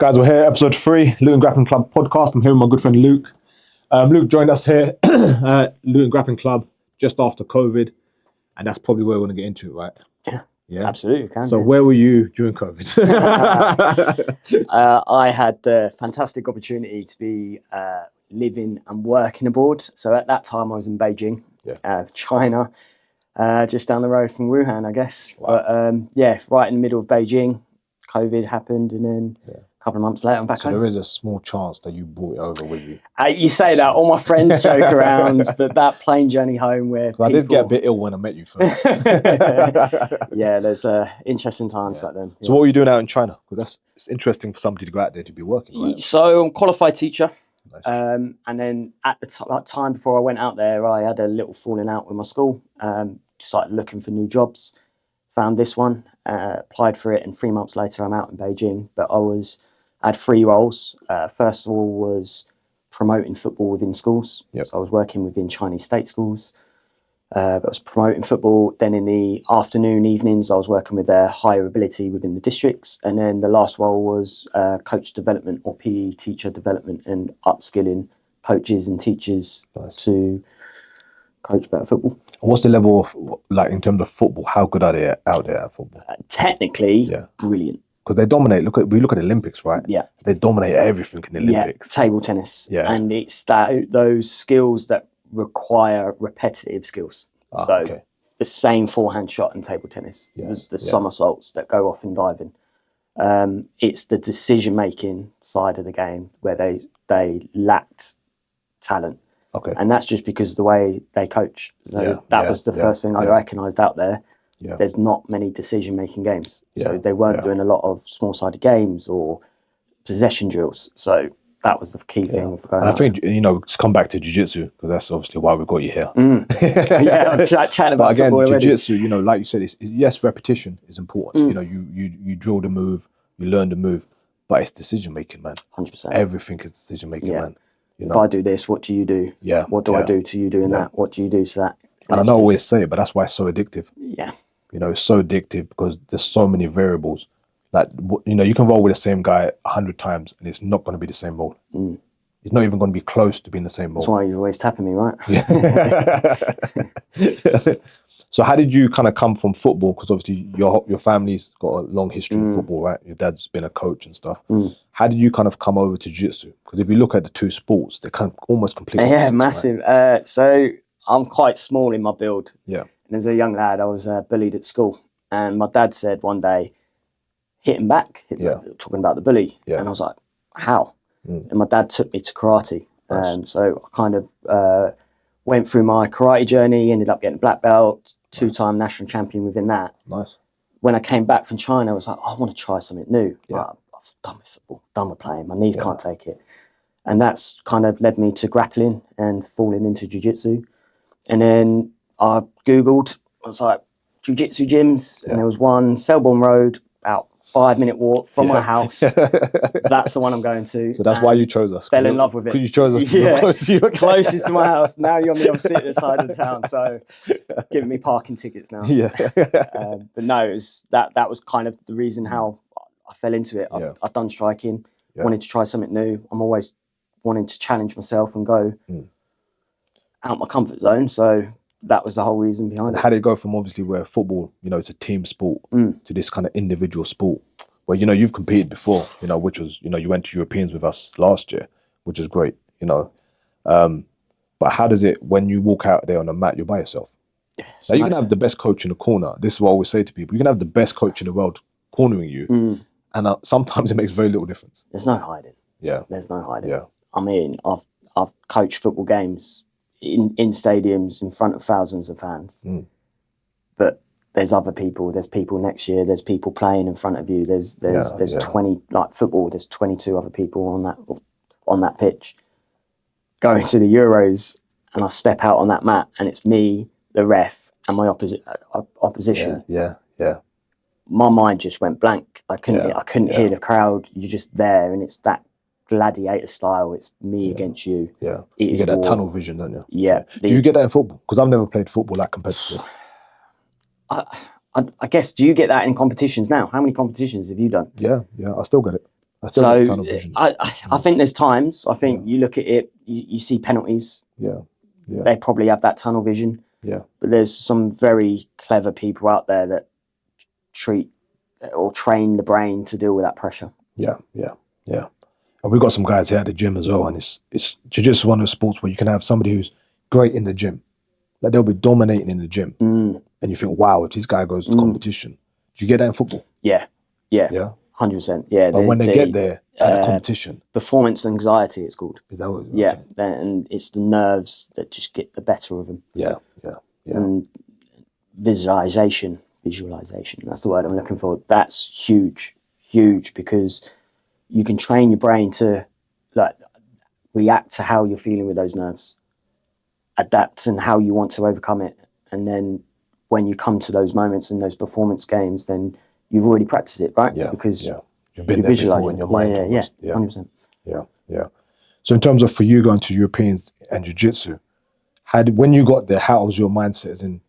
Guys, we're here, episode 3, Luton Grappling Club podcast. I'm here with my good friend Luke. Luke joined us here at Luton Grappling Club just after COVID, and that's probably where we're going to get into it, right? Yeah, absolutely. So where were you during COVID? I had the fantastic opportunity to be living and working abroad. So at that time I was in Beijing, China, just down the road from Wuhan, I guess. Wow. But right in the middle of Beijing, COVID happened, and then a couple of months later I'm back home. There is a small chance that you brought it over with you. You say that, all my friends joke around, but that plane journey home where I did get a bit ill when I met you first. Yeah, there's interesting times back then. So what were you doing out in China? Because it's interesting for somebody to go out there to be working, right? So I'm a qualified teacher. Nice. And then at the time before I went out there, I had a little falling out with my school. Started looking for new jobs, found this one, applied for it, and 3 months later I'm out in Beijing. But I had 3 roles. First of all was promoting football within schools. Yep. So I was working within Chinese state schools. I was promoting football. Then in the afternoon, evenings, I was working with their higher ability within the districts. And then the last role was coach development or PE teacher development and upskilling coaches and teachers to coach better football. What's the level of, like, in terms of football? How good are they out there at football? Technically, brilliant. Because they dominate. We look at the Olympics, right? Yeah. They dominate everything in the Olympics. Yeah, table tennis. Yeah. And it's those skills that require repetitive skills. The same forehand shot in table tennis, the somersaults that go off in diving. It's the decision-making side of the game where they lacked talent. Okay. And that's just because of the way they coach. So that was the first thing I recognised out there. Yeah. There's not many decision-making games. So they weren't doing a lot of small-sided games or possession drills. So that was the key thing. And I think, to come back to jiu-jitsu, because that's obviously why we got you here. I'm chatting about but again, football already. Jiu-jitsu, like you said, yes, repetition is important. You drill the move, you learn the move, but it's decision-making, man. 100%. Everything is decision-making, man. If I do this, what do you do? Yeah. What do I do to you doing that? What do you do to that? And I know I always say it, but that's why it's so addictive. Yeah. It's so addictive because there's so many variables. Like, you can roll with the same guy 100 times and it's not going to be the same role. It's not even going to be close to being the same role. That's why you're always tapping me, right? So how did you kind of come from football? Because obviously your family's got a long history in football, right? Your dad's been a coach and stuff. How did you kind of come over to jiu-jitsu? Because if you look at the two sports, they're kind of almost completely opposites, massive. Right? So I'm quite small in my build. Yeah. And as a young lad, I was bullied at school. And my dad said one day, hit him back, talking about the bully. Yeah. And I was like, how? And my dad took me to karate. So I kind of went through my karate journey, ended up getting black belt, 2-time national champion within that. Nice. When I came back from China, I was like, I want to try something new. Yeah. I've done with football, done with playing. My knees can't take it. And that's kind of led me to grappling and falling into jiu-jitsu. And then I Googled, I was like, jiu-jitsu gyms, and there was one, Selborne Road, about 5-minute walk from my house. That's the one I'm going to. So that's why you chose us. Fell in love with it. You chose us. Closest to my house. Now you're on the opposite side of the town, so giving me parking tickets now. Yeah. But no, it was that was kind of the reason how I fell into it. I've done striking, wanted to try something new. I'm always wanting to challenge myself and go out my comfort zone. So that was the whole reason behind it. How did it go from obviously where football, it's a team sport to this kind of individual sport where, you've competed before, which was, you went to Europeans with us last year, which is great, but how does it, when you walk out there on the mat, you're by yourself? Now, you can have the best coach in the corner. This is what I always say to people. You can have the best coach in the world cornering you. And sometimes it makes very little difference. There's no hiding. Yeah. There's no hiding. Yeah. I mean, I've coached football games in stadiums in front of thousands of fans. But there's other people. There's people next year. There's people playing in front of you. There's 20, like football. There's 22 other people on that pitch. Going to the Euros, and I step out on that mat, and it's me, the ref, and my opposition. Yeah. My mind just went blank. I couldn't hear the crowd. You're just there, and it's that gladiator style. It's me against you. Yeah. You get that tunnel vision, don't you? Yeah. Do you get that in football? Because I've never played football that competitive. I guess, do you get that in competitions now? How many competitions have you done? Yeah, I still get it. I still So got tunnel vision. I think there's times. I think you look at it, you see penalties. Yeah. They probably have that tunnel vision. Yeah. But there's some very clever people out there that treat or train the brain to deal with that pressure. Yeah. And we've got some guys here at the gym as well, and it's jiu-jitsu one of those sports where you can have somebody who's great in the gym, like they'll be dominating in the gym, and you think, wow, if this guy goes to competition, do you get that in football? Yeah, 100%. Yeah, but when they get there at a competition, performance anxiety, it's called. Is that what? Yeah, and it's the nerves that just get the better of them. Yeah. And visualization. That's the word I'm looking for. That's huge because you can train your brain to like react to how you're feeling with those nerves, adapt and how you want to overcome it, and then when you come to those moments in those performance games, then you've already practiced it, right? Yeah, because you've been there before in your mind. Yeah, 100%. Yeah. So in terms of for you going to Europeans and jiu-jitsu, when you got there, how was your mindset? As in,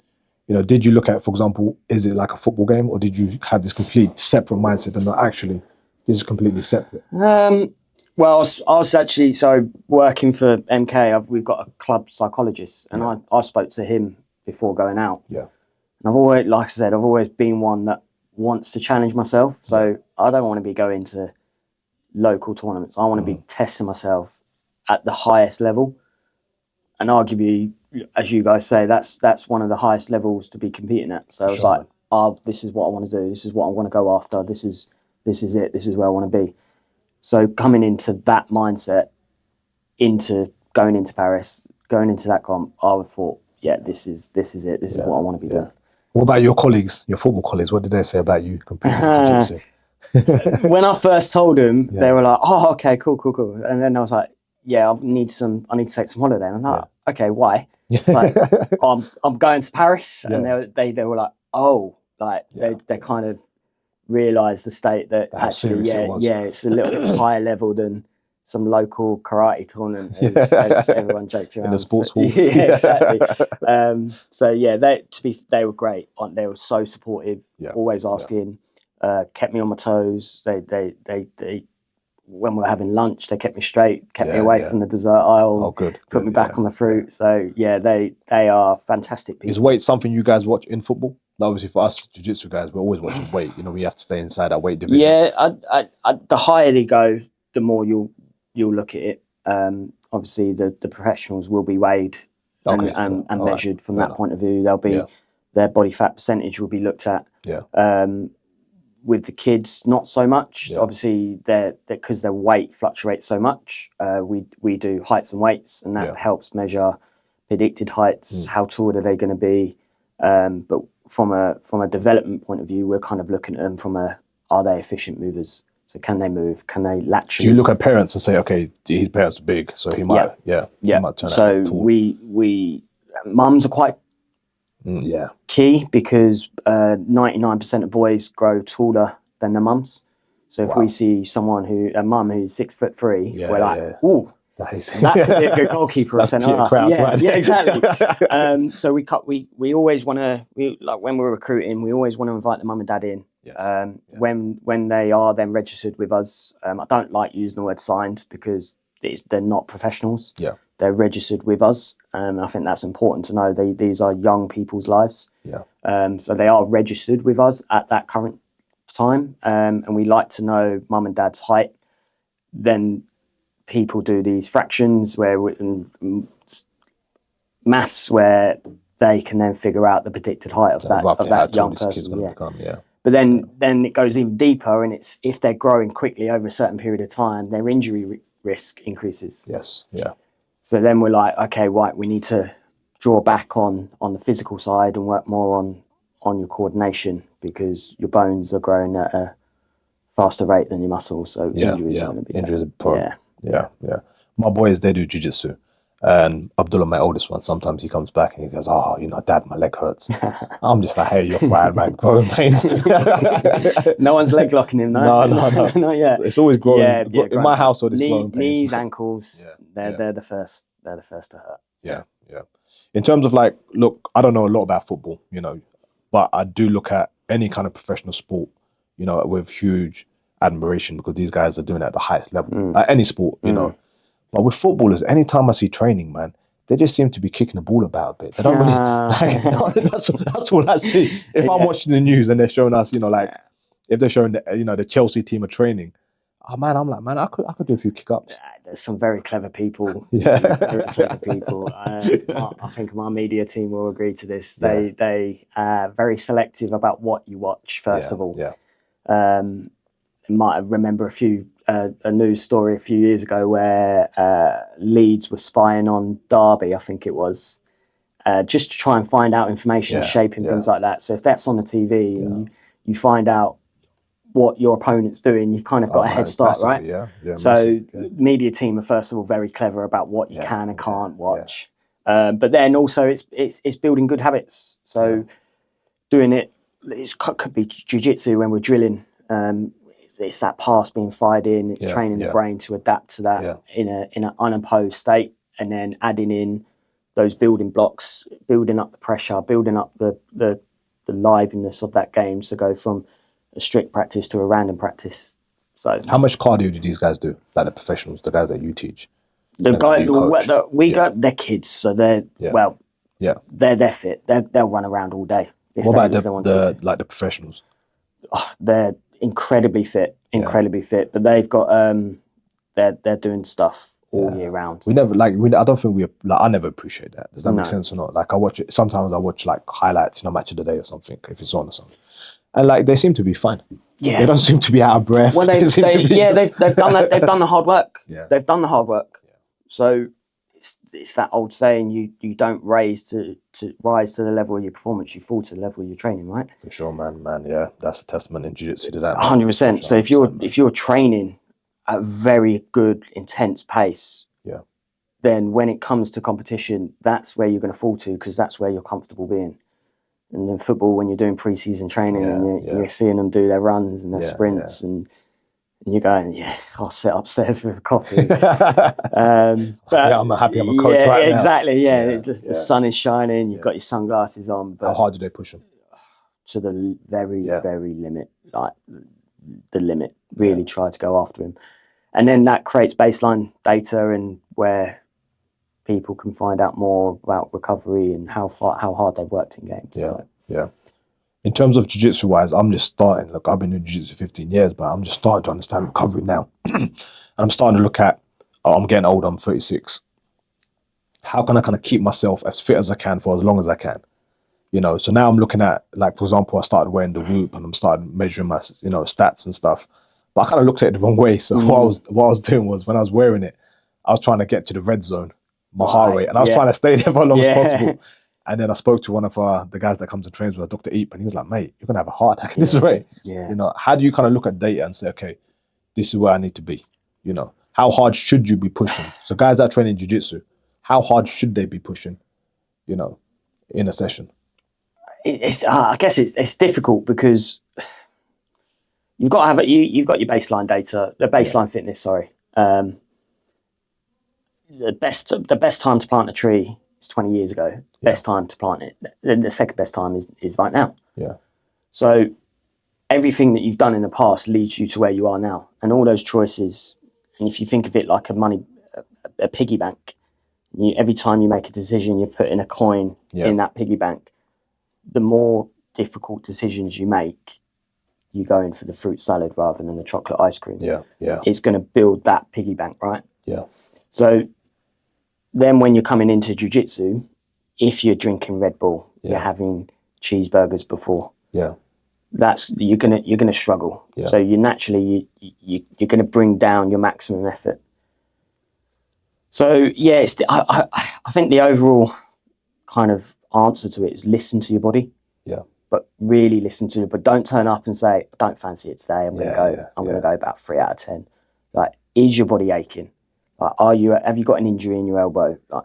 did you look at, for example, is it like a football game, or did you have this complete separate mindset and not actually this is completely separate? Well, I was actually working for MK. We've got a club psychologist, and I spoke to him before going out. Yeah. And I've always, like I said, I've always been one that wants to challenge myself. So I don't want to be going to local tournaments. I want to be testing myself at the highest level. And arguably, as you guys say, that's one of the highest levels to be competing at. So I was like, this is what I want to do. This is what I want to go after. This is it. This is where I want to be. So coming into that mindset, into going into Paris, going into that comp, I thought, this is it. This is what I want to be doing. What about your colleagues, your football colleagues? What did they say about you competing in jiu-jitsu? When I first told them, they were like, "Oh, okay, cool." And then I was like, "Yeah, I need to take some holiday." And I'm like, "Okay, why?" Like, I'm going to Paris, and they were like, "Oh," like they kind of realised the state that actually, it's a little bit higher level than some local karate tournament, as everyone jokes around. In the sports hall. Yeah, exactly. They were great. They were so supportive, always asking, kept me on my toes. They when we were having lunch, they kept me straight, kept me away from the dessert aisle, put me back on the fruit. So they are fantastic people. Is weight something you guys watch in football? Obviously, for us jiu-jitsu guys, we're always watching weight. We have to stay inside that weight division. Yeah, the higher they go, the more you'll look at it. Obviously, the professionals will be weighed and measured from that point of view. They'll be their body fat percentage will be looked at. With the kids, not so much. Obviously, because their weight fluctuates so much. We do heights and weights, and that helps measure predicted heights. How tall are they going to be? But from a development point of view, we're kind of looking at them are they efficient movers? So can they move? Can they laterally? Do you look at parents and say, okay, his parents are big, so he might, he might turn out tall. we mums are quite key because 99% of boys grow taller than their mums. So if we see a mum who's 6'3", we're like, ooh, that could be a good goalkeeper or centre half. Yeah, exactly. So we always want to, like when we're recruiting, we always want to invite the mum and dad in. When they are then registered with us, I don't like using the word signed because they're not professionals. They're registered with us, and I think that's important to know. These are young people's lives. So they are registered with us at that current time, and we like to know mum and dad's height. Then people do these fractions maths where they can then figure out the predicted height of that young person. But then it goes even deeper, and it's if they're growing quickly over a certain period of time, their injury risk increases. So then we're like, okay, right, we need to draw back on the physical side and work more on your coordination because your bones are growing at a faster rate than your muscles. So injuries are going to be injuries. Yeah. My boys, they do jiu-jitsu. And Abdullah, my oldest one, sometimes he comes back and he goes, "Oh, Dad, my leg hurts." I'm just like, "Hey, you're fine, man. Growing pains." No one's leg locking him, no. No. Not yet. It's always growing. In my household, it's growing pains. Knees, ankles, they're the first. They're the first to hurt. Yeah. In terms of look, I don't know a lot about football, but I do look at any kind of professional sport, with huge admiration because these guys are doing it at the highest level at any sport, you know. But with footballers, anytime I see training, man, they just seem to be kicking the ball about a bit. They don't really. Like, that's all I see. If I'm watching the news and they're showing us, you know, like if they're showing the, you know, the Chelsea team are training, oh man, I'm like, man, I could do a few kick ups. There's some very clever people. Yeah, very clever people. I think my media team will agree to this. They are very selective about what you watch. First of all, might remember a news story a few years ago where Leeds were spying on Derby, I think it was, just to try and find out information, shaping things like that. So if that's on the TV and you find out what your opponent's doing, you've kind of got a head start, right? So the media team are first of all very clever about what you can and can't watch. But then also it's building good habits. So doing it could be jiu-jitsu when we're drilling. It's that pass being fired in. It's training the brain to adapt to that in an unopposed state, and then adding in those building blocks, building up the pressure, building up the liveliness of that game to go from a strict practice to a random practice. So, how much cardio do these guys do? Like the professionals, the guys that you teach. The guy they're kids, so they're they're fit. They'll run around all day. What about the professionals? Oh, they're incredibly fit, but they've got they're doing stuff all year round. I don't think I never appreciate that. Does that make sense or not? Like I watch it sometimes. I watch like highlights, match of the day or something if it's on or something, and like they seem to be fine. Yeah, they don't seem to be out of breath. Well, they've done that. They've done the hard work. Yeah, they've done the hard work. Yeah. So it's that old saying: you don't rise to the level of your performance, you fall to the level of your training, right? For sure, man. Yeah, that's a testament in jiu-jitsu to that. 100%. So if you're training at a very good, intense pace, then when it comes to competition, that's where you're going to fall to because that's where you're comfortable being. And in football, when you're doing pre-season training and you're seeing them do their runs and their sprints and you're going, I'll sit upstairs with a coffee. But I'm happy I'm a coach right now. Exactly, it's just the sun is shining, you've got your sunglasses on. But how hard do they push them? To the very, very limit, like the limit. Really try to go after him. And then that creates baseline data and where people can find out more about recovery and how hard they've worked in games. In terms of jiu-jitsu wise, I'm just starting. Look, I've been doing jiu-jitsu 15 years, but I'm just starting to understand recovery now. And I'm starting to look at, I'm getting older, I'm 36. How can I kind of keep myself as fit as I can for as long as I can? So now I'm looking at, like, for example, I started wearing the Whoop and I'm starting measuring my, stats and stuff. But I kind of looked at it the wrong way. So what I was doing was when I was wearing it, I was trying to get to the red zone, my heart rate, and I was trying to stay there for as long as possible. And then I spoke to one of the guys that comes to trains with Dr. Eep, and he was like, mate, you're going to have a heart attack at this rate. How do you kind of look at data and say, okay, this is where I need to be? How hard should you be pushing? So guys that train in jiu-jitsu, how hard should they be pushing, in a session? I guess it's difficult because you've got to have you've got your baseline data, the baseline fitness. Sorry, the best time to plant a tree is 20 years ago. Best time to plant it. The second best time is right now. Yeah. So everything that you've done in the past leads you to where you are now, and all those choices. And if you think of it like a piggy bank, every time you make a decision, you put in a coin in that piggy bank. The more difficult decisions you make, you go in for the fruit salad rather than the chocolate ice cream. It's going to build that piggy bank, right? So then when you're coming into jiu-jitsu, if you're drinking Red Bull, you're having cheeseburgers before, that's you're gonna struggle. So you naturally you're gonna bring down your maximum effort. So I think the overall kind of answer to it is listen to your body. But really listen to it. But don't turn up and say, I don't fancy it today. I'm gonna go about 3 out of 10. Like, is your body aching? Like, have you got an injury in your elbow? Like,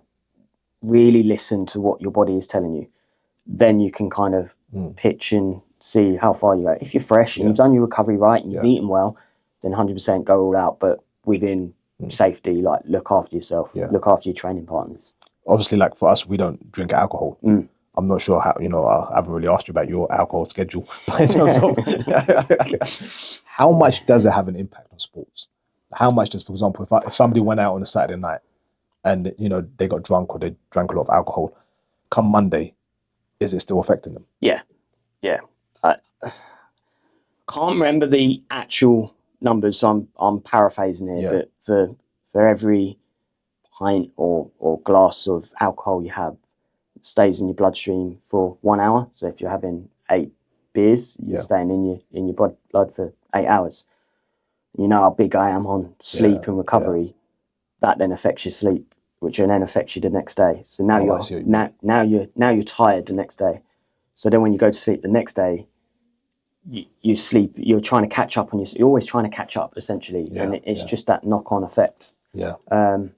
really listen to what your body is telling you. Then you can kind of pitch and see how far you go. If you're fresh and you've done your recovery right and you've eaten well, then 100% go all out. But within safety, like, look after yourself, look after your training partners. Obviously, like for us, we don't drink alcohol. I'm not sure how, you know, I haven't really asked you about your alcohol schedule, but in terms of how much does it have an impact on sports? How much does, for example, if somebody went out on a Saturday night and, you know, they got drunk or they drank a lot of alcohol, come Monday, is it still affecting them? Yeah. I can't remember the actual numbers, so I'm paraphrasing here, but for every pint or glass of alcohol you have, it stays in your bloodstream for 1 hour. So if you're having 8 beers, you're staying in your blood for 8 hours. You know how big I am on sleep and recovery. That then affects your sleep, which then affects you the next day. So now you're tired the next day. So then when you go to sleep the next day, you sleep. You're trying to catch up on your. You're always trying to catch up, essentially, and it's just that knock-on effect. And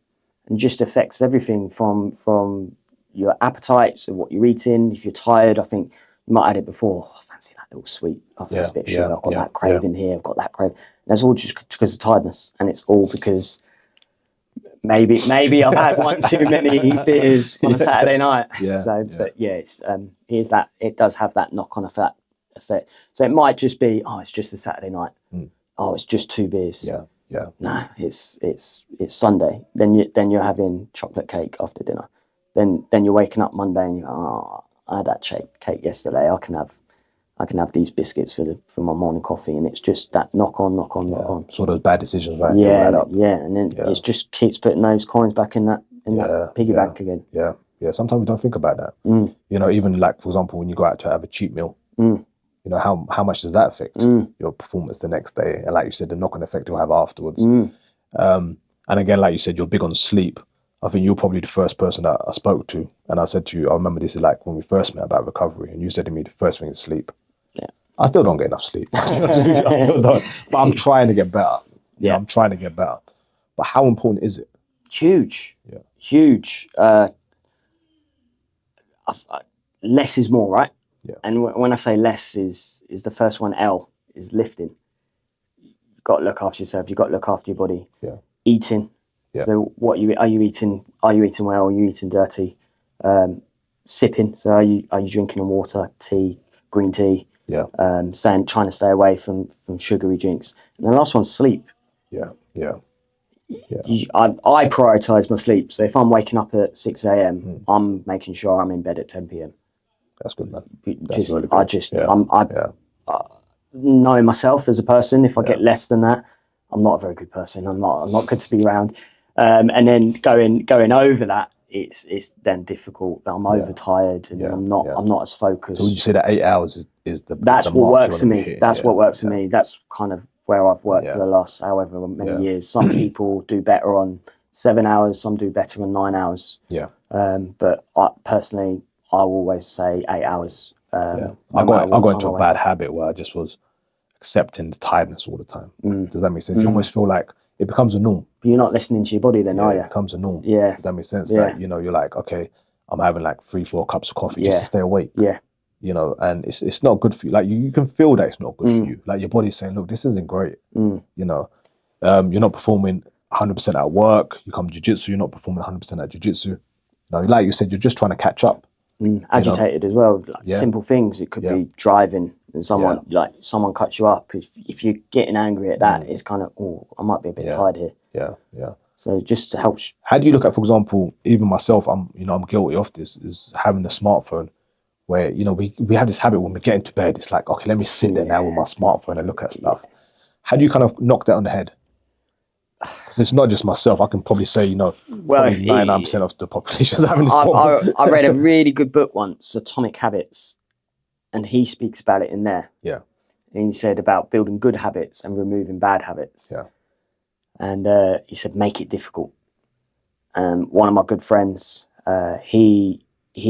just affects everything from your appetite, so what you're eating. If you're tired, I think you might have had it before. Oh, I fancy that little sweet. I fancy a bit of sugar. I've got that craving here. I've got that craving. That's all just because of tiredness, and it's all because maybe I've had one too many beers on a Saturday night. But it's here's that. It does have that knock-on effect. So it might just be, oh, it's just a Saturday night. Oh, it's just 2 beers. No, it's Sunday. Then you're having chocolate cake after dinner. Then you're waking up Monday and you go, oh, I had that cake yesterday. I can have these biscuits for my morning coffee, and it's just that knock on. So those bad decisions, right? And then it just keeps putting those coins back in that piggy bank again. Sometimes we don't think about that. You know, even like, for example, when you go out to have a cheat meal, you know, how much does that affect your performance the next day? And like you said, the knock-on effect you'll have afterwards. And again, like you said, you're big on sleep. I think you're probably the first person that I spoke to, and I said to you, I remember this is like when we first met about recovery, and you said to me the first thing is sleep. I still don't get enough sleep. I still don't, but I'm trying to get better. You know, I'm trying to get better. But how important is it? Huge. Huge. Less is more, right? And when I say less is the first one, L is lifting. You've got to look after yourself. You've got to look after your body. Eating. So are you eating? Are you eating well? Are you eating dirty? Sipping. So are you drinking water, tea, green tea? Trying to stay away from sugary drinks. And the last one's sleep. I prioritise my sleep. So if I'm waking up at 6 a.m, I'm making sure I'm in bed at 10 p.m. That's good, man. Knowing myself as a person, if I get less than that, I'm not a very good person. I'm not good to be around. And then going over that, it's then difficult. I'm overtired, and I'm not as focused. So would you say that 8 hours is the that's what works for me. That's what works for me. That's kind of where I've worked for the last however many years. Some people do better on 7 hours. Some do better on 9 hours. But personally, I always say 8 hours. I got into a bad habit where I just was accepting the tiredness all the time. Does that make sense? You almost feel like it becomes a norm. You're not listening to your body then, are you? It becomes a norm. Does that make sense? That, you know, you're like, okay, I'm having like 3-4 cups of coffee just to stay awake. You know, and it's not good for you. Like you can feel that it's not good for you. Like your body's saying, look, this isn't great. You know, you're not performing 100% at work. You come jiu-jitsu, you're not performing 100% at jiu-jitsu. Now, like you said, you're just trying to catch up. Agitated as well. Like simple things. It could be driving and someone cuts you up. If you're getting angry at that, it's kind of, oh, I might be a bit tired here. So just to help. How do you look at, for example, even myself, I'm guilty of this, is having a smartphone where, you know, we have this habit when we get into bed, it's like, okay, let me sit there now with my smartphone and look at stuff. How do you kind of knock that on the head? Because it's not just myself. I can probably say, you know, 99% of the population is having this problem. I read a really good book once, Atomic Habits, and he speaks about it in there. And he said about building good habits and removing bad habits. And he said, make it difficult. One of my good friends, he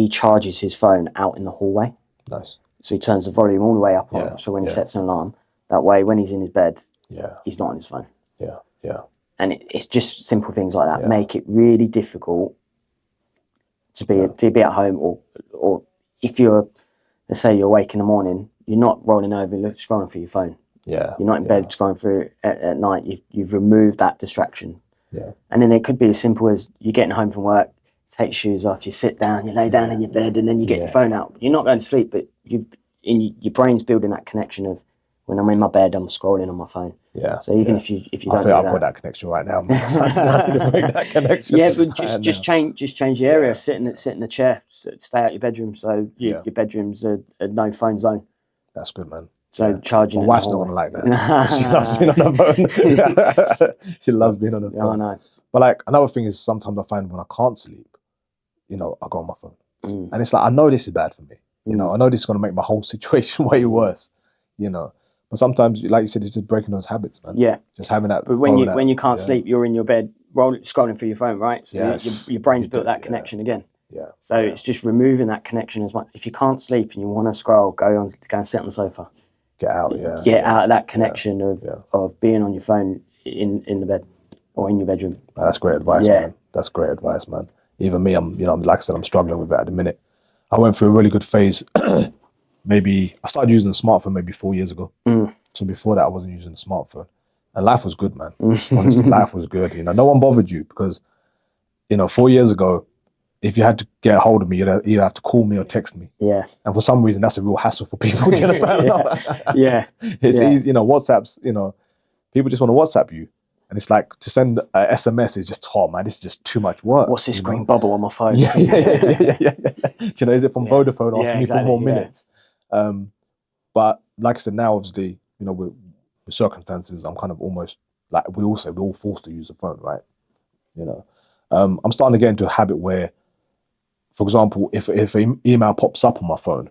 charges his phone out in the hallway. Nice. So he turns the volume all the way up on. So when he sets an alarm, that way when he's in his bed, he's not on his phone. And it's just simple things like that. Make it really difficult to be at home, or if you're, let's say you're awake in the morning, you're not rolling over scrolling through your phone. You're not in bed scrolling through at night. You've removed that distraction. And then it could be as simple as you're getting home from work, take your shoes off, you sit down, you lay down in your bed, and then you get your phone out. You're not going to sleep, but your brain's building that connection of, when I'm in my bed, I'm scrolling on my phone. Yeah. So even if you don't, I think I've got that connection right now, man. I need to break that connection. Yeah, but just change the area. Sit in the chair. Stay out your bedroom. So your bedroom's a no phone zone. That's good, man. So charging. My wife's not gonna like that. She loves being on the phone. She loves being on the phone. I know. But like, another thing is, sometimes I find when I can't sleep, you know, I go on my phone, and it's like, I know this is bad for me. You know, I know this is gonna make my whole situation way worse. You know. But sometimes, like you said, it's just breaking those habits, man. Yeah. Just having that. But when you can't sleep, you're in your bed scrolling through your phone, right? So your brain's built that connection again. Yeah. So it's just removing that connection as much. If you can't sleep and you want to scroll, go and sit on the sofa. Get out. Get out of that connection of being on your phone in the bed or in your bedroom. Man, that's great advice, man. That's great advice, man. Even me, I'm like I said, I'm struggling with it at the minute. I went through a really good phase. Maybe I started using the smartphone maybe 4 years ago. So before that, I wasn't using the smartphone, and life was good, man. Honestly, life was good. You know, no one bothered you because, you know, 4 years ago, if you had to get a hold of me, you'd either have to call me or text me. Yeah. And for some reason, that's a real hassle for people. Do you understand? It's easy. You know, WhatsApp's. You know, people just want to WhatsApp you, and it's like, to send a SMS is just, oh man, this is just too much work. What's this green bubble on my phone? Yeah. Do you know, is it from Vodafone asking me for more minutes? But like I said, now obviously, you know, with circumstances, I'm kind of almost like, we're all forced to use the phone, right? You know, I'm starting to get into a habit where, for example, if an email pops up on my phone,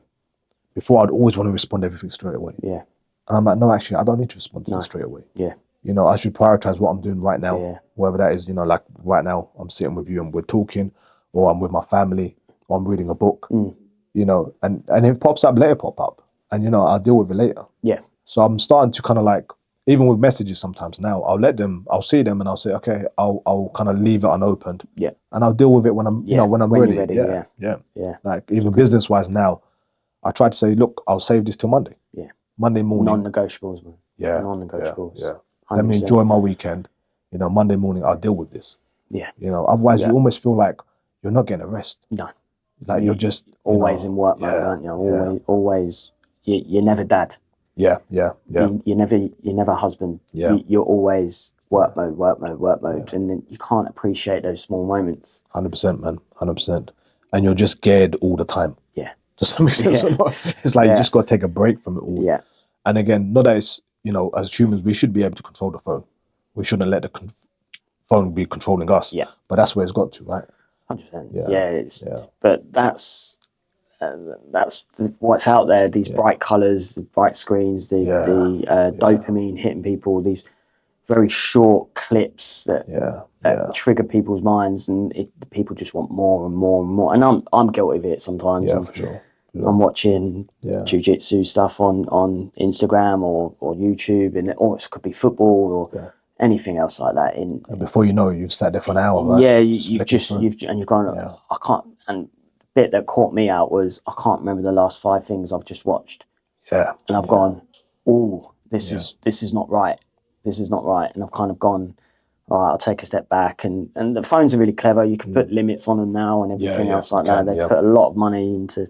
before I'd always want to respond to everything straight away. Yeah. And I'm like, no, actually, I don't need to respond to this straight away. Yeah. You know, I should prioritize what I'm doing right now, whether that is, you know, like right now I'm sitting with you and we're talking, or I'm with my family, or I'm reading a book, you know, and if it pops up, let it pop up. And, you know, I'll deal with it later. Yeah. So I'm starting to kind of like, even with messages sometimes now, I'll see them and I'll say, okay, I'll kind of leave it unopened. Yeah. And I'll deal with it when I'm, you know, when I'm ready. Yeah. Like even business wise now, I try to say, look, I'll save this till Monday. Yeah. Monday morning. Non-negotiables, man. Yeah. Non-negotiables. Yeah. Let me enjoy my weekend. You know, Monday morning, I'll deal with this. Yeah. You know, otherwise you almost feel like you're not getting a rest. No. Like you're just always in work mode, aren't you? Always. You're never dad. Yeah. You're never husband. Yeah. You're always work mode, and then you can't appreciate those small moments. 100%, man. 100%. And you're just scared all the time. Yeah. Does that make sense or not? It's like you just got to take a break from it all. Yeah. And again, not that it's, you know, as humans, we should be able to control the phone. We shouldn't let the phone be controlling us. Yeah. But that's where it's got to, right? 100%. But that's what's out there. These bright colours, the bright screens, the dopamine hitting people. These very short clips that trigger people's minds, and people just want more and more and more. And I'm guilty of it sometimes. Yeah, for sure. I'm watching jiu-jitsu stuff on Instagram or YouTube, or it could be football or anything else like that. And before you know it, you've sat there for an hour, right? Yeah, you've gone. I can't. And the bit that caught me out was, I can't remember the last 5 things I've just watched. Yeah, and I've gone, oh, this is not right. This is not right. And I've kind of gone, all right, I'll take a step back. And the phones are really clever. You can put limits on them now and everything else like that. They put a lot of money into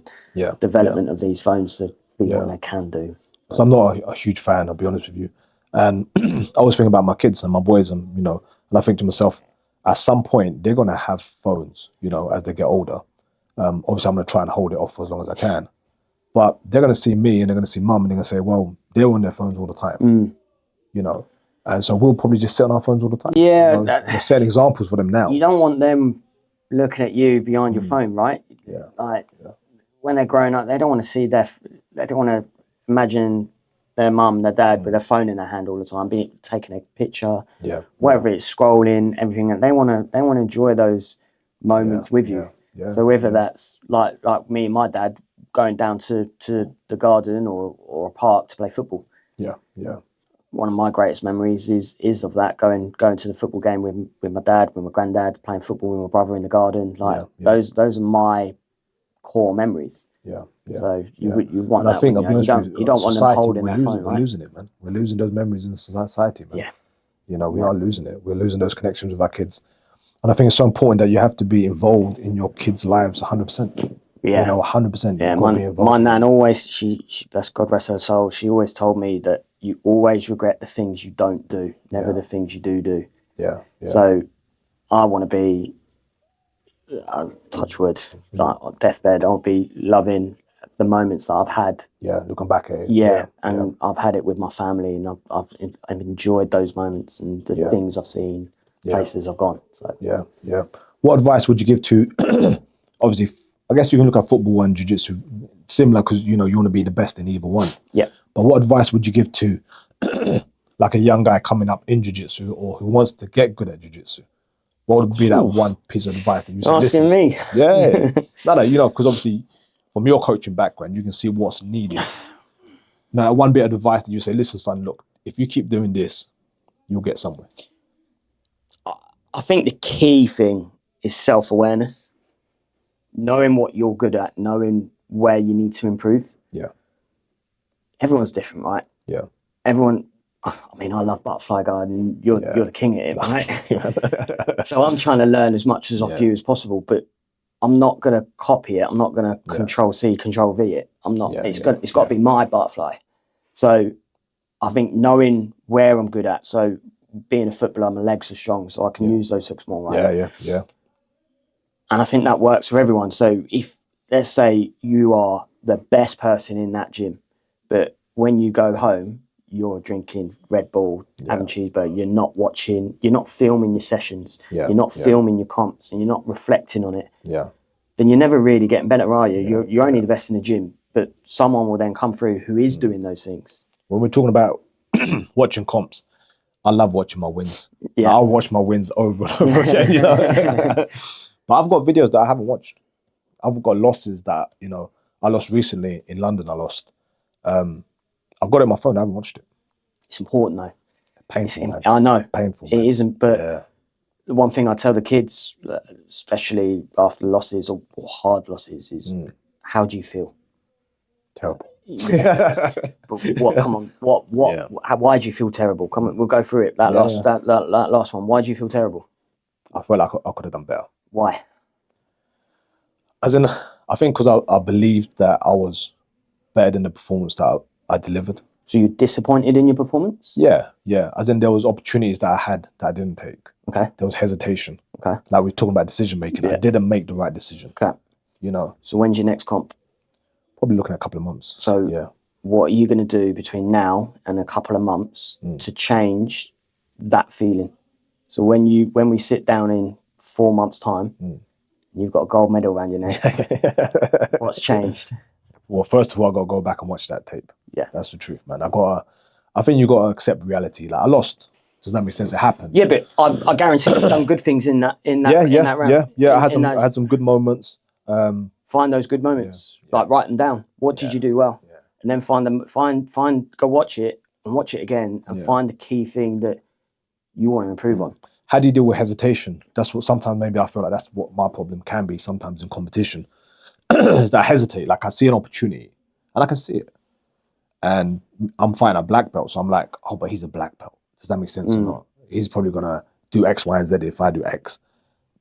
development of these phones to be what they can do. Because I'm not a huge fan, I'll be honest with you. And I always think about my kids and my boys, and, you know, and I think to myself, at some point, they're going to have phones, you know, as they get older. Obviously, I'm going to try and hold it off for as long as I can. But they're going to see me and they're going to see mum and they're going to say, well, they're on their phones all the time, you know. And so we'll probably just sit on our phones all the time. Yeah. You know, we're setting examples for them now. You don't want them looking at you behind your phone, right? Yeah. Like, when they're growing up, they don't want to see they don't want to imagine their mum, their dad with their phone in their hand all the time, taking a picture, whatever it's scrolling, everything. And they want to enjoy those moments with you. Yeah. So whether that's like me and my dad going down to the garden or a park to play football. Yeah. One of my greatest memories is of that, going to the football game with my dad, with my granddad, playing football with my brother in the garden. Like those are my core memories. Yeah. So you want that. I think, you don't want them holding their phone, right? We're losing it, man. We're losing those memories in society, man. Yeah. You know, we are losing it. We're losing those connections with our kids. And I think it's so important that you have to be involved in your kids' lives 100%. Yeah. You know, 100%. Yeah, You've got to be involved. my nan always, she bless God rest her soul, she always told me that you always regret the things you don't do, never the things you do. Yeah. So I want to be, touch wood, like on deathbed, I'll be loving the moments that I've had. Yeah, looking back at it. Yeah, and I've had it with my family, and I've enjoyed those moments and the things I've seen, places I've gone. So yeah. What advice would you give to, obviously, I guess you can look at football and jiu-jitsu similar because, you know, you want to be the best in either one. Yeah. But what advice would you give to like a young guy coming up in jiu-jitsu or who wants to get good at jiu-jitsu? What would be that one piece of advice that you say? Asking me? Yeah. No, you know, because obviously from your coaching background, you can see what's needed. Now, one bit of advice that you say, listen, son, look, if you keep doing this, you'll get somewhere. I think the key thing is self-awareness. Knowing what you're good at, knowing where you need to improve. Yeah. Everyone's different, right? Yeah. Everyone, I mean, I love butterfly guard and you're the king at it, right? So I'm trying to learn as much as off you as possible, but I'm not going to copy it. I'm not going to control C, control V it. I'm not, it's got to be my butterfly. So I think knowing where I'm good at. So being a footballer, my legs are strong, so I can use those hooks more, right? Yeah. And I think that works for everyone. So if, let's say you are the best person in that gym, but when you go home, you're drinking Red Bull, having cheeseburger, you're not watching, you're not filming your sessions, you're not filming your comps, and you're not reflecting on it, then you're never really getting better, are you? You're only the best in the gym, but someone will then come through who is doing those things. When we're talking about watching comps, I love watching my wins. Yeah. I'll watch my wins over and over again, you know. But I've got videos that I haven't watched. I've got losses that, you know, I lost recently in London. I lost. I've got it on my phone. I haven't watched it. It's important though. Painful, man. I know. Painful. Man. It isn't, but the one thing I tell the kids, especially after losses or hard losses, is how do you feel? Terrible. But what? Come on. What? Why do you feel terrible? Come on, we'll go through it. That last one. Why do you feel terrible? I feel like I could have done better. Why? As in, I think because I believed that I was better than the performance that I delivered. So you're disappointed in your performance? Yeah. As in, there was opportunities that I had that I didn't take. Okay. There was hesitation. Okay. Like we're talking about decision making. I didn't make the right decision. Okay. You know. So when's your next comp? Probably looking at a couple of months. So what are you going to do between now and a couple of months to change that feeling? So when we sit down in 4 months' time, you've got a gold medal around your neck. What's changed? Well, first of all, I got to go back and watch that tape. Yeah, that's the truth, man. I think you got to accept reality. Like I lost. Does that make sense? It happened. Yeah, but I guarantee you've done good things in that round. Yeah. I had some good moments. Find those good moments. Like write them down. What did you do well? Yeah. And then go watch it and watch it again and find the key thing that you want to improve on. How do you deal with hesitation? That's what sometimes maybe I feel like that's what my problem can be sometimes in competition. Is that I hesitate. Like I see an opportunity and I can see it. And I'm fighting a black belt. So I'm like, oh, but he's a black belt. Does that make sense or not? He's probably going to do X, Y, and Z if I do X.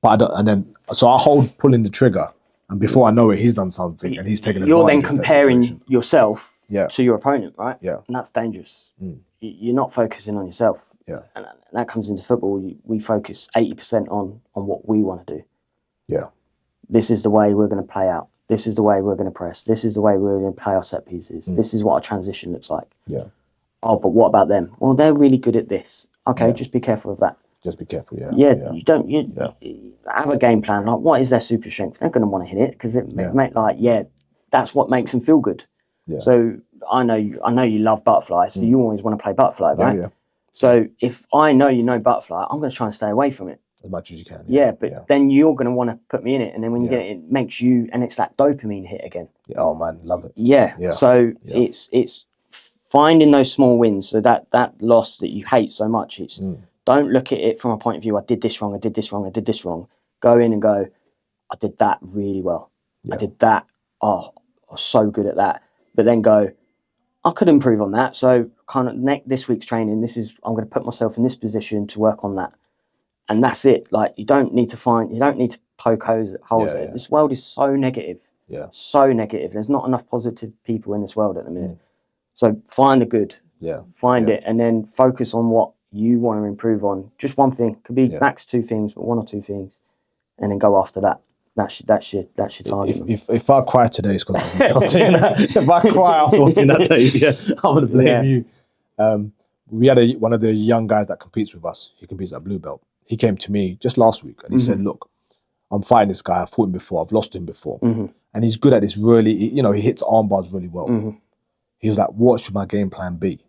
But I don't, and then, so I pulling the trigger. And before I know it, he's done something and he's taken advantage. You're then comparing yourself to your opponent, right? Yeah. And that's dangerous. You're not focusing on yourself. Yeah. And that comes into football. We focus 80% on what we want to do. Yeah. This is the way we're going to play out. This is the way we're going to press. This is the way we're going to play our set pieces. This is what our transition looks like. Yeah. Oh, but what about them? Well, they're really good at this. Okay, just be careful of that. Just be careful, you don't have a game plan. Like, what is their super strength? They're going to want to hit it because that's what makes them feel good. Yeah. So I know you love butterfly, so you always want to play butterfly, right? Yeah. So if I know you know butterfly, I'm going to try and stay away from it as much as you can. But then you're going to want to put me in it, and then when you get it, it makes you, and it's that dopamine hit again. Yeah. Oh man, love it. Yeah. So it's finding those small wins. So that loss that you hate so much, it's don't look at it from a point of view. I did this wrong. I did this wrong. I did this wrong. Go in and go, I did that really well. Yeah. I did that. Oh, I was so good at that. But then go, I could improve on that. So kind of this week's training, I'm going to put myself in this position to work on that. and that's it. Like, you don't need to poke holes at it. This world is so negative. Yeah. So negative. There's not enough positive people in this world at the minute. So find the good. Yeah. Find it, and then focus on what you want to improve on. Just one thing. Could be max 2 things, but 1 or 2 things, and then go after that. That's your target. If I cry today, it's because if I cry after watching that tape, I'm gonna blame you. We had one of the young guys that competes with us. He competes at blue belt. He came to me just last week and he said, "Look, I'm fighting this guy. I've fought him before. I've lost him before, and he's good at this. Really, he hits arm bars really well." He was like, "What should my game plan be?"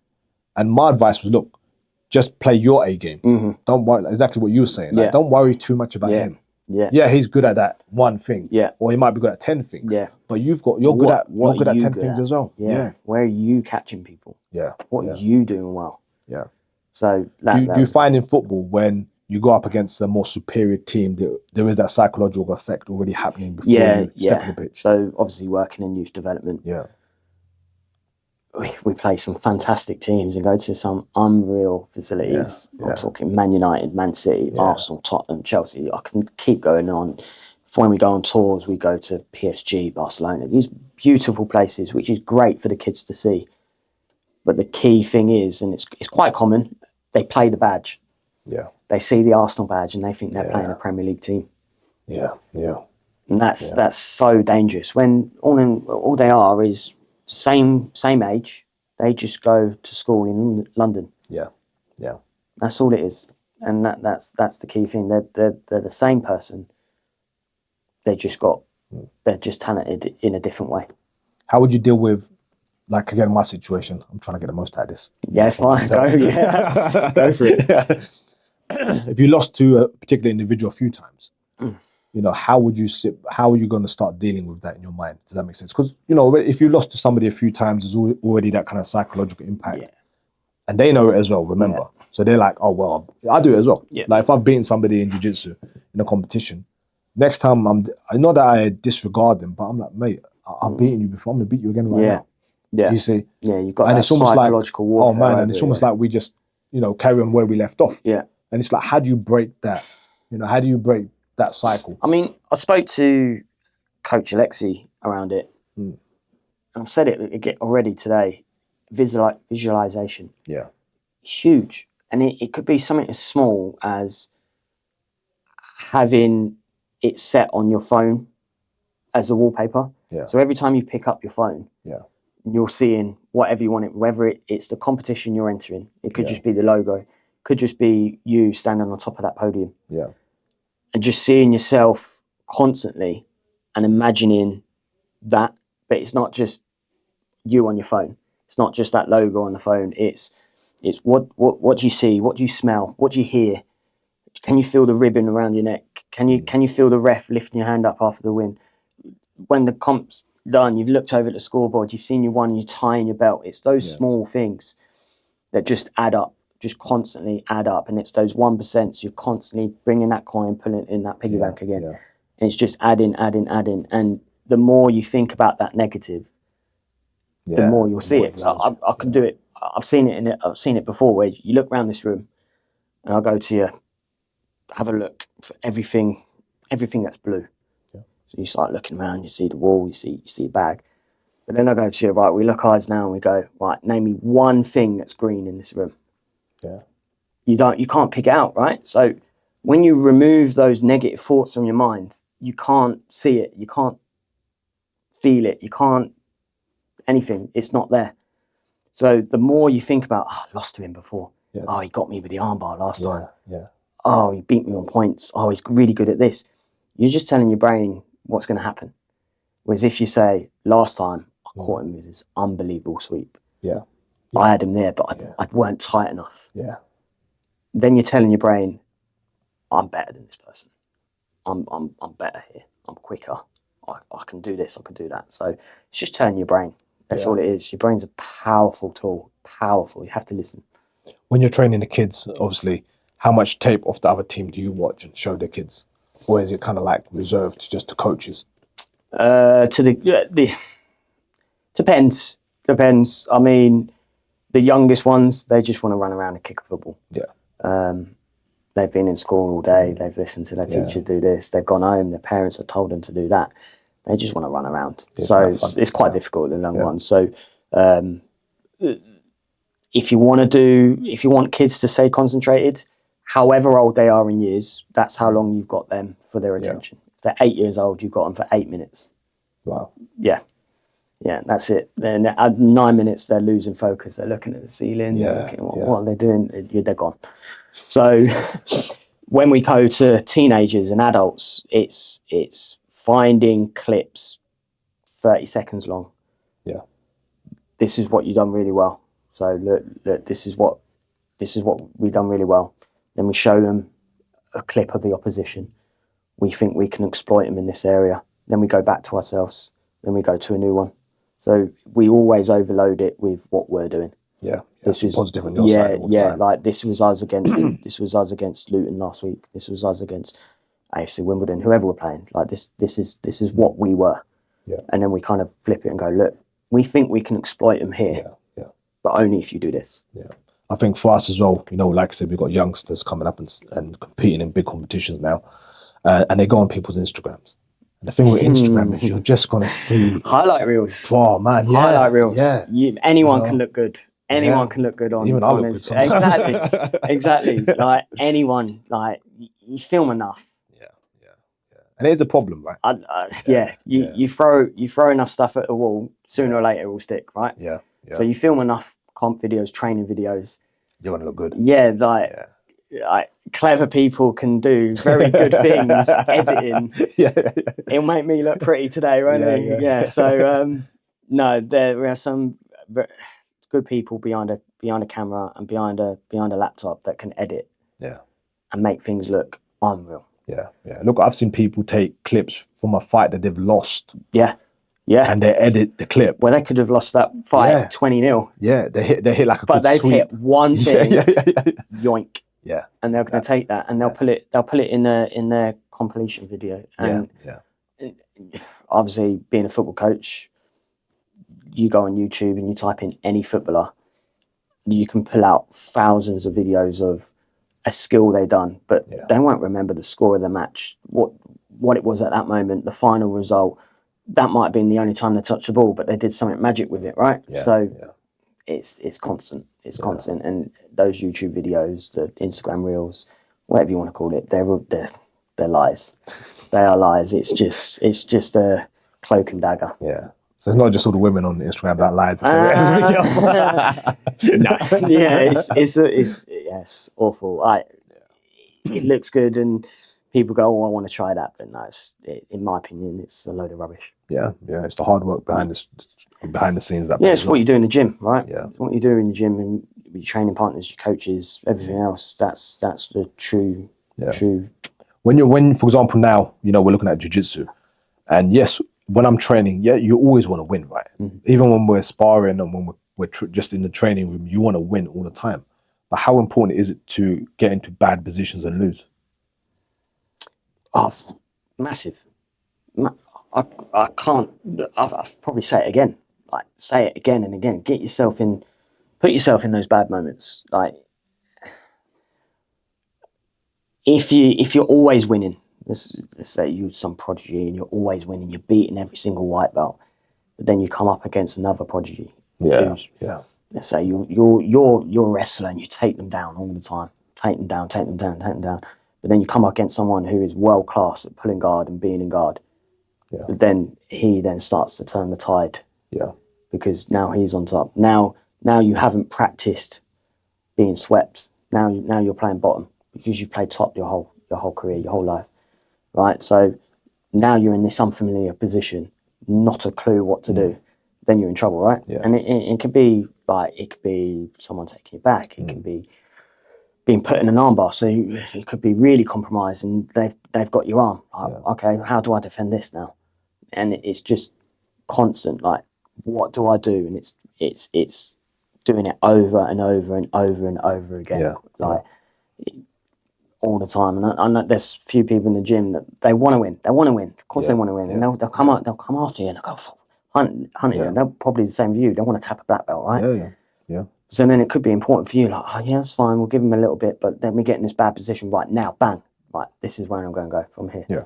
And my advice was, "Look, just play your A game. Don't worry." Exactly what you were saying. Like, don't worry too much about him. Yeah, he's good at that one thing. Yeah. Or he might be good at 10 things. Yeah. But you're good at 10 things as well. Yeah. Where are you catching people? Yeah. What are you doing well? Yeah. So do you find in football when you go up against a more superior team, there is that psychological effect already happening before you step on the pitch? So obviously working in youth development. Yeah. We play some fantastic teams and go to some unreal facilities. I'm talking Man United, Man City, Arsenal, Tottenham, Chelsea. I can keep going on. When we go on tours, we go to PSG, Barcelona. These beautiful places, which is great for the kids to see. But the key thing is, and it's quite common, they play the badge. Yeah. They see the Arsenal badge and they think they're playing a Premier League team. Yeah, yeah. And that's so dangerous. When all they are is same age, they just go to school in London. Yeah, yeah. That's all it is, and that's the key thing. They're the same person. They're just talented in a different way. How would you deal with, like, again, my situation? I'm trying to get the most out of this. Yeah, it's fine. Go for it. Yeah. If you lost to a particular individual a few times, how would you how are you going to start dealing with that in your mind? Does that make sense? Because, if you lost to somebody a few times, there's already that kind of psychological impact. Yeah. And they know it as well, remember. Yeah. So they're like, oh, well, I do it as well. Yeah. Like, if I've beaten somebody in jiu-jitsu in a competition, next time I know that I disregard them, but I'm like, mate, I've beaten you before. I'm going to beat you again right now. Yeah. You see? Yeah, you've got that psychological warfare. Oh, man, and it's almost like we just, carry on where we left off. Yeah. And it's like, how do you break that? How do you break that cycle? I mean, I spoke to Coach Alexi around it. And I've said it already today. Visualization. Yeah. Huge. And it could be something as small as having it set on your phone as a wallpaper. Yeah. So every time you pick up your phone, you're seeing whatever you want it, whether it's the competition you're entering. It could just be the logo. Could just be you standing on top of that podium. Yeah. And just seeing yourself constantly and imagining that. But it's not just you on your phone. It's not just that logo on the phone. It's what do you see? What do you smell? What do you hear? Can you feel the ribbon around your neck? Can you feel the ref lifting your hand up after the win? When the comp's done, you've looked over at the scoreboard, you've seen you won, you tying your belt. It's those small things that just add up, just constantly add up. And it's those 1%. You're constantly bringing that coin, pulling it in that piggy bank again. Yeah. And it's just adding. And the more you think about that negative, the more you'll see it. So I can do it. I've seen it before, where you look around this room and I'll go to you, have a look for everything that's blue. Yeah. So you start looking around, you see the wall, you see a bag. But then I go to you, right, we look eyes now and we go, right, name me one thing that's green in this room. Yeah. You can't pick it out, right? So when you remove those negative thoughts from your mind, you can't see it, you can't feel it, you can't anything. It's not there. So the more you think about, I lost to him before. Yeah. Oh, he got me with the armbar last time. Yeah. Oh, he beat me on points. Oh, he's really good at this. You're just telling your brain what's going to happen. Whereas if you say, last time I caught him with his unbelievable sweep. Yeah. I had him there, but I weren't tight enough. Yeah. Then you're telling your brain, I'm better than this person. I'm better here. I'm quicker. I can do this. I can do that. So it's just telling your brain. That's all it is. Your brain's a powerful tool. Powerful. You have to listen. When you're training the kids, obviously, how much tape of the other team do you watch and show the kids? Or is it kind of like reserved just to coaches? Depends. I mean, the youngest ones, they just want to run around and kick a football. Yeah. The they've been in school all day, they've listened to their teacher do this, they've gone home, their parents have told them to do that. They just want to run around. So it's quite difficult in the long run. So if you want kids to stay concentrated, however old they are in years, that's how long you've got them for their attention. If they're 8 years old, you've got them for 8 minutes. Wow. Yeah. Yeah, that's it. Then at 9 minutes, they're losing focus. They're looking at the ceiling. They're looking at what are they doing? They're gone. So when we go to teenagers and adults, it's finding clips 30 seconds long. Yeah. This is what you've done really well. So look, this is what we've done really well. Then we show them a clip of the opposition. We think we can exploit them in this area. Then we go back to ourselves. Then we go to a new one. So we always overload it with what we're doing. Yeah, this is positive on your side. Like this was us against this was us against Luton last week. This was us against AFC Wimbledon. Whoever we're playing, like this is what we were. Yeah. And then we kind of flip it and go, look, we think we can exploit them here, but only if you do this. Yeah. I think for us as well, like I said, we've got youngsters coming up and competing in big competitions now, and they go on people's Instagrams. And the thing with Instagram is you're just going to see... highlight reels. Oh, man, highlight reels. Yeah. Anyone can look good. Anyone can look good on... Even I look good sometimes. Exactly. Like, anyone, like, you film enough. Yeah. And it is a problem, right? You throw enough stuff at the wall, sooner or later it will stick, right? Yeah. So you film enough comp videos, training videos. You're going to look good. Yeah, like clever people can do very good things editing. It'll make me look pretty today, won't it? Yeah. So no, there are some good people behind a camera and behind a laptop that can edit. Yeah. And make things look unreal. Yeah. Look, I've seen people take clips from a fight that they've lost. Yeah. And they edit the clip. Well, they could have lost that fight 20-0. Yeah, they hit like a but they've sweep. Hit one thing. Yoink. Yeah. And they're going to take that and they'll put it in their compilation video. And obviously, being a football coach, you go on YouTube and you type in any footballer, you can pull out thousands of videos of a skill they've done, but they won't remember the score of the match, what it was at that moment, the final result. That might have been the only time they touched the ball, but they did something magic with it, right? It's constant. It's constant. And those YouTube videos, the Instagram reels, whatever you want to call it, they're lies. They are lies. It's just a cloak and dagger. Yeah. So it's not just all the women on Instagram that lies. No. Yeah, it's awful. It looks good and people go, oh, I want to try that. But no, in my opinion, it's a load of rubbish. Yeah. It's the hard work behind the scenes. It's what you do in the gym, right? Yeah. It's what you do in the gym and your training partners, your coaches, everything else. That's the true. When, for example, now, we're looking at jiu-jitsu. And yes, when I'm training, you always want to win, right? Mm-hmm. Even when we're sparring and when we're just in the training room, you want to win all the time. But how important is it to get into bad positions and lose? Oh, massive. I can't. I'll probably say it again. Like, say it again and again. Put yourself in those bad moments. Like, if you're always winning, let's say you're some prodigy and you're always winning, you're beating every single white belt, but then you come up against another prodigy. Let's say you're a wrestler and you take them down all the time, take them down. But then you come up against someone who is world class at pulling guard and being in guard. Yeah. But then he starts to turn the tide. Yeah. Because now he's on top. Now you haven't practiced being swept. Now you're playing bottom because you've played top your whole career, your whole life. Right? So now you're in this unfamiliar position, not a clue what to do. Then you're in trouble, right? Yeah. And it could be someone taking you back. It can be being put in an armbar, so it could be really compromised, and they've got your arm. Like, okay, how do I defend this now? And it's just constant. Like, what do I do? And it's doing it over and over and over and over again, all the time. And I know there's a few people in the gym that they want to win. They want to win. Of course, they want to win, and they'll come out. They'll come after you and they'll go hunting you. And they're probably the same with you. They want to tap a black belt, right? Yeah. So then it could be important for you, like, oh yeah, it's fine, we'll give him a little bit, but then we get in this bad position right now, bang, right, this is where I'm going to go from here. Yeah.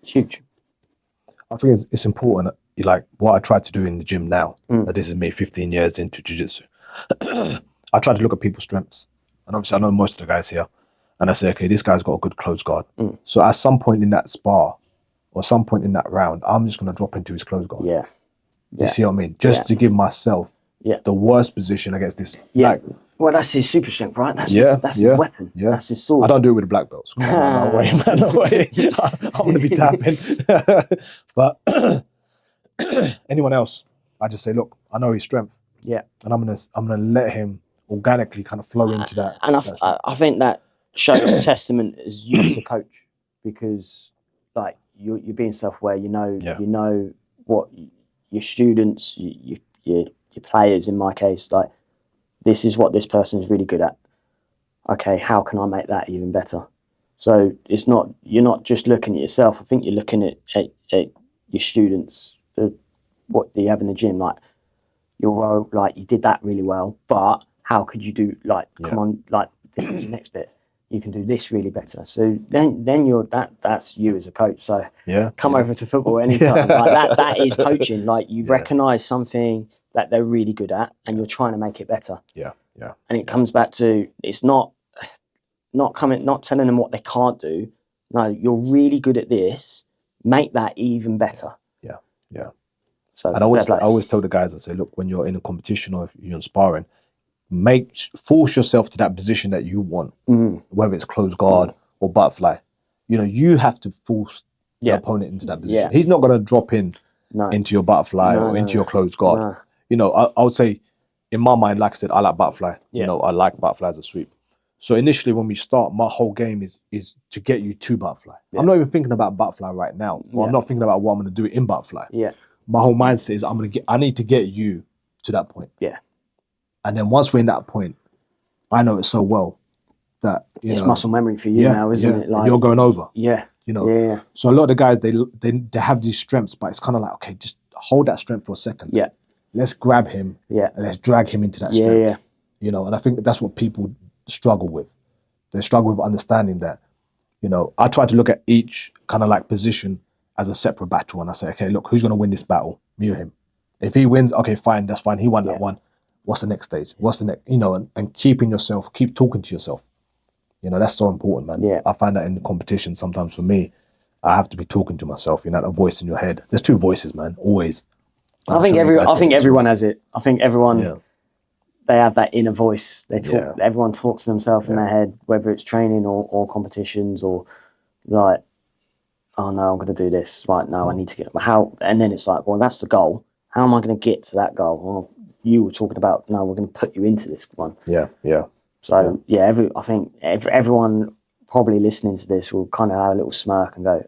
It's huge. I think it's important, like what I try to do in the gym now, this is me 15 years into jiu-jitsu. I try to look at people's strengths. And obviously I know most of the guys here. And I say, okay, this guy's got a good close guard. So at some point in that spar or some point in that round, I'm just going to drop into his close guard. Yeah. You see what I mean? Just to give myself the worst position against this. Yeah. Like, well, that's his super strength, right? That's his weapon. Yeah. That's his sword. I don't do it with the black belts. No way, man. No way. I'm going to be tapping. But anyone else, I just say, look, I know his strength. Yeah. And I'm gonna let him organically kind of flow into that. And I think that shows testament as you as a coach, because like you're being self-aware. You know what your students, your players, in my case, like this is what this person is really good at. Okay, how can I make that even better? So you're not just looking at yourself. I think you're looking at your students, what you have in the gym, like your role, like you did that really well, but how could you do, like, come on, like this is the next bit. You can do this really better. So then you're that's you as a coach. So come over to football anytime. Like that is coaching. Like you've recognized something that they're really good at and you're trying to make it better. Yeah. And it comes back to, it's not telling them what they can't do. No, you're really good at this. Make that even better. Yeah. So and I always tell the guys, I say, look, when you're in a competition or if you're sparring, force yourself to that position that you want, whether it's close guard or butterfly. You know, you have to force the opponent into that position. He's not going to drop into your butterfly or into your close guard. No. You know, I would say, in my mind, like I said, I like butterfly. You know, I like butterfly as a sweep. So initially, when we start, my whole game is to get you to butterfly. I'm not even thinking about butterfly right now. Or I'm not thinking about what I'm going to do in butterfly. My whole mindset is I need to get you to that point. And then once we're in that point, I know it so well that it's muscle memory for you now, isn't it? Like you're going over. You know. So a lot of the guys they have these strengths, but it's kind of like, okay, just hold that strength for a second. Let's grab him. And let's drag him into that strength. You know, and I think that's what people struggle with. They struggle with understanding that. You know, I try to look at each kind of like position as a separate battle, and I say, okay, look, who's going to win this battle? Me or him? If he wins, okay, fine, that's fine. He won that one. What's the next stage? What's the next? You know, and keep talking to yourself. You know, that's so important, man. I find that in the competition sometimes for me, I have to be talking to myself. You know, a voice in your head. There's two voices, man, always. I think everyone has it. I think everyone they have that inner voice. They talk. Everyone talks to themselves in their head, whether it's training or competitions or like, oh no, I'm going to do this. Right, no, I need to get how. And then it's like, well, that's the goal. How am I going to get to that goal? Well, you were talking about, no, we're going to put you into this one. So I think everyone probably listening to this will kind of have a little smirk and go,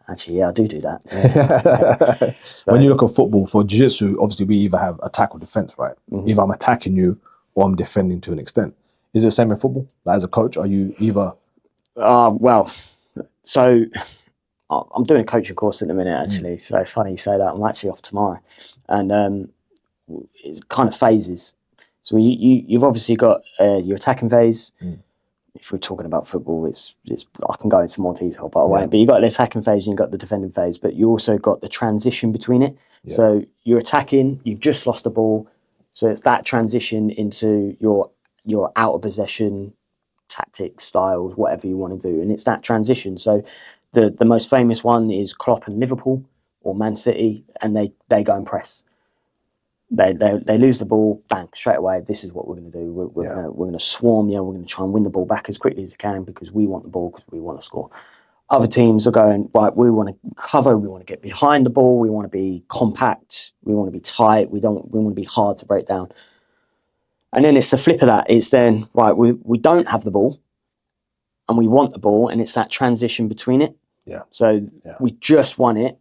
actually, I do that. So, when you look at football, for jiu-jitsu, obviously we either have attack or defense, right? Either I'm attacking you or I'm defending to an extent. Is it the same in football? Like, as a coach, are you either? Well, so I'm doing a coaching course at the minute, actually. So it's funny you say that. I'm actually off tomorrow, and it's kind of phases. So you've obviously got your attacking phase. If we're talking about football, it's I can go into more detail, but I won't. But you've got the attacking phase and you've got the defending phase, but you also got the transition between it. So you're attacking, you've just lost the ball, so it's that transition into your out of possession tactics, styles, whatever you want to do, and it's that transition. So the most famous one is Klopp and Liverpool or Man City, and they go and press. They lose the ball, bang, straight away. This is what we're going to do. We're going to swarm. We're going to try and win the ball back as quickly as we can because we want the ball, because we want to score. Other teams are going, right, we want to cover. We want to get behind the ball. We want to be compact. We want to be tight. We want to be hard to break down. And then it's the flip of that. It's then, right, we don't have the ball and we want the ball, and it's that transition between it. So we just won it.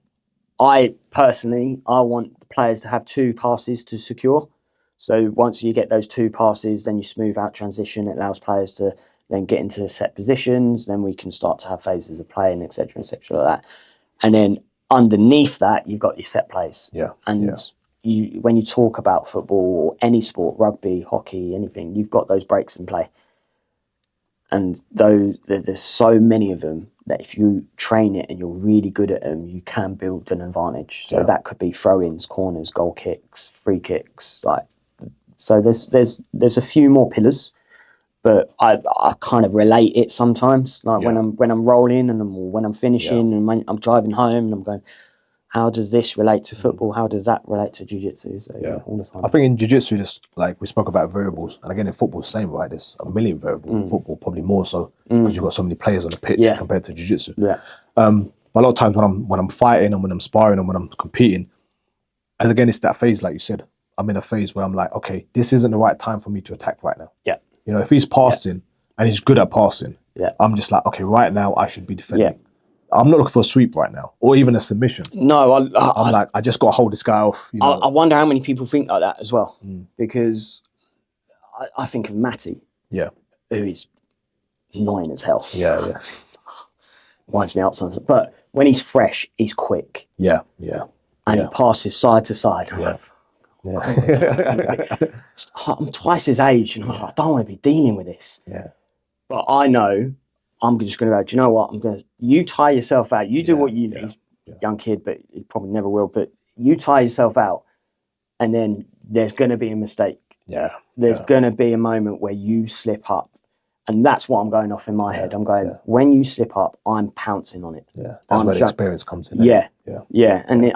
I want the players to have two passes to secure. So once you get those two passes, then you smooth out transition. It allows players to then get into set positions. Then we can start to have phases of play and et cetera, like that. And then underneath that, you've got your set plays. And when you talk about football or any sport, rugby, hockey, anything, you've got those breaks in play. And there's so many of them that if you train it and you're really good at them, you can build an advantage. So that could be throw-ins, corners, goal kicks, free kicks. So there's a few more pillars, but I kind of relate it sometimes. When I'm rolling and when I'm finishing and when I'm driving home and I'm going, how does this relate to football? How does that relate to jiu-jitsu? So all the time. I think in jiu-jitsu, just like we spoke about variables, and again in football, same, right? There's a million variables in football, probably more so because you've got so many players on the pitch compared to jiu-jitsu. Yeah. A lot of times when I'm fighting and when I'm sparring and when I'm competing, and again it's that phase, like you said, I'm in a phase where I'm like, okay, this isn't the right time for me to attack right now. Yeah. You know, if he's passing and he's good at passing, I'm just like, okay, right now I should be defending. Yeah. I'm not looking for a sweep right now, or even a submission. No, I'm like, I just got to hold this guy off. You know? I wonder how many people think like that as well, because I think of Matty, who is annoying as hell. Yeah. Winds me up sometimes. But when he's fresh, he's quick. Yeah. And he passes side to side. I'm twice his age, and I don't want to be dealing with this. Yeah. But I know I'm just going to go, do you know what? You tie yourself out. You do what you need. Young kid, but you probably never will. But you tie yourself out, and then there's going to be a mistake. Yeah. There's going to be a moment where you slip up. And that's what I'm going off in my head. I'm going, when you slip up, I'm pouncing on it. Yeah. That's where the experience comes in. Yeah. And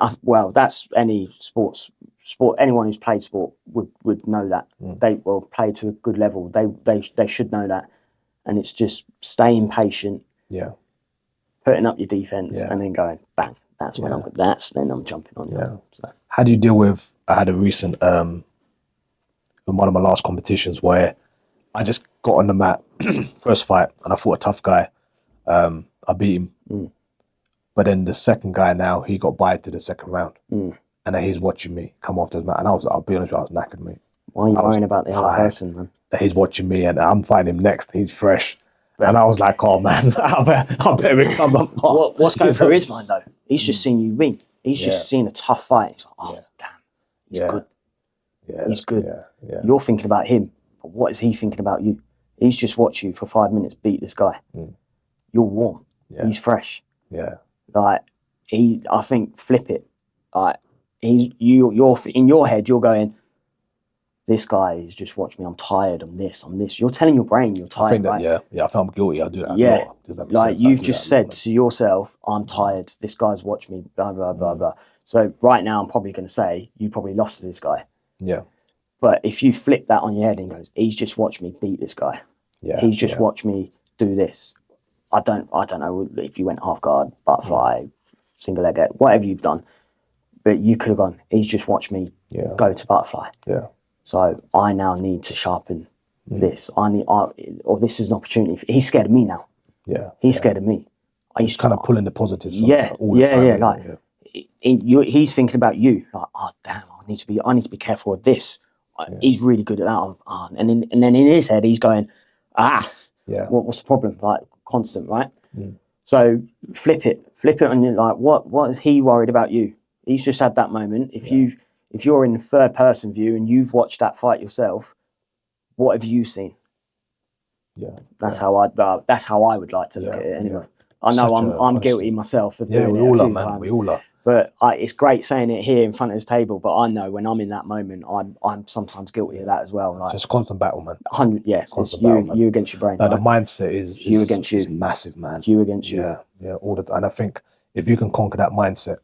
that's any sport. Anyone who's played sport would know that. They will play to a good level. They should know that. And it's just staying patient. Yeah. Putting up your defense and then going bang. That's when then I'm jumping on you. Yeah. So. How do you deal with? I had a recent in one of my last competitions where I just got on the mat first fight and I fought a tough guy. I beat him, but then the second guy now he got bite to the second round, and then he's watching me come off the mat, and I'll be honest, I was knackered, mate. Why are you worrying about the other person, man? He's watching me, and I'm fighting him next. He's fresh. And I was like, oh man, I better recover fast. What's going through his mind though? He's just seen you win. He's just seen a tough fight. He's like, oh damn, he's good. Yeah, he's good. Yeah. You're thinking about him, but what is he thinking about you? He's just watched you for 5 minutes beat this guy. You're warm. Yeah. He's fresh. Yeah. I think flip it. You're in your head. You're going, this guy has just watched me. I'm tired. I'm this. You're telling your brain you're tired. I think that, right? Yeah. I feel I'm guilty. I do that. Yeah. Like you've just said to yourself, I'm tired. This guy's watched me. Blah blah blah blah. So right now, I'm probably going to say you probably lost to this guy. Yeah. But if you flip that on your head and goes, he's just watched me beat this guy. Yeah. He's just watched me do this. I don't know if you went half guard, butterfly, single leg, whatever you've done. But you could have gone, he's just watched me go to butterfly. Yeah. So I now need to sharpen this. Or this is an opportunity. He's scared of me now. Yeah. He's scared of me. He's kind of pulling the positives. All the time. He's thinking about you. Like, oh damn, I need to be careful with this. He's really good at that. And then in his head, he's going, what's the problem? Like constant, right? So flip it on you. Like, what is he worried about you? He's just had that moment. If you're in third person view and you've watched that fight yourself, what have you seen? Yeah, that's how I would like to look at it. Anyway, I know I'm guilty myself of doing it a few times. We all are. But it's great saying it here in front of this table. But I know when I'm in that moment, I'm sometimes guilty of that as well. Like, it's a constant battle, man. 100, it's you against your brain. The mindset is you against you. It's massive, man. You against you. Yeah. All the time. And I think if you can conquer that mindset,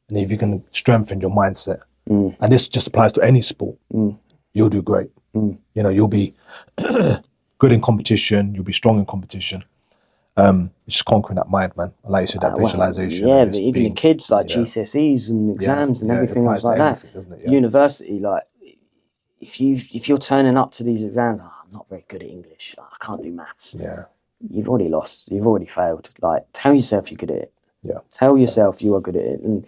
and if you can strengthen your mindset, and this just applies to any sport, you'll do great. You know, you'll be good in competition. You'll be strong in competition. Just conquering that mind, man. Like you said, that visualization. But even the kids, like GCSEs and exams and everything else like that. University, like if you're turning up to these exams, I'm not very good at English. I can't do maths. Yeah. You've already lost. You've already failed. Like, tell yourself you're good at it. Yeah. Tell yourself you are good at it. And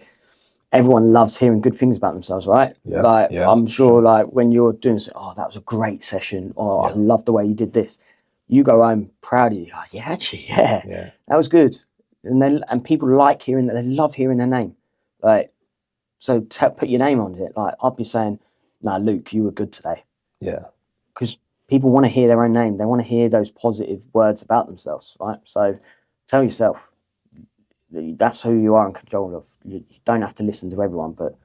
everyone loves hearing good things about themselves, right? Yeah. I'm sure, like, when you're doing this, that was a great session. I love the way you did this. You go home proud of you. Oh, yeah, actually, that was good. And people like hearing that. They love hearing their name. Like, So put your name on it. Like I'd be saying, "Nah, Luke, you were good today." Yeah. Because people want to hear their own name. They want to hear those positive words about themselves, right? So tell yourself that's who you are in control of. You don't have to listen to everyone, but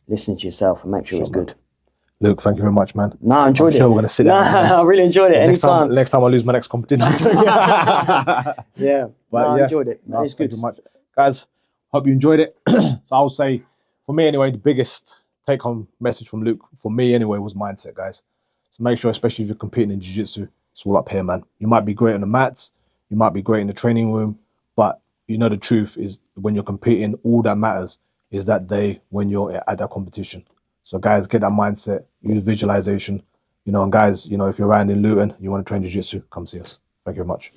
listen to yourself and make sure it's good. Luke, thank you very much, man. No, I enjoyed it. I'm sure we're going to sit down. I really enjoyed it. Anytime. Next time I lose my next competition. Yeah. But I yeah, enjoyed it. no, It's good. thank you much. Guys, hope you enjoyed it. So I'll say, for me anyway, the biggest take-home message from Luke, for me anyway, was mindset, guys. So make sure, especially if you're competing in jiu-jitsu, it's all up here, man. You might be great on the mats, you might be great in the training room, but you know the truth is when you're competing, all that matters is that day when you're at that competition. So guys, get that mindset, use visualization, and guys, if you're around in Luton, you want to train jiu-jitsu, come see us. Thank you very much.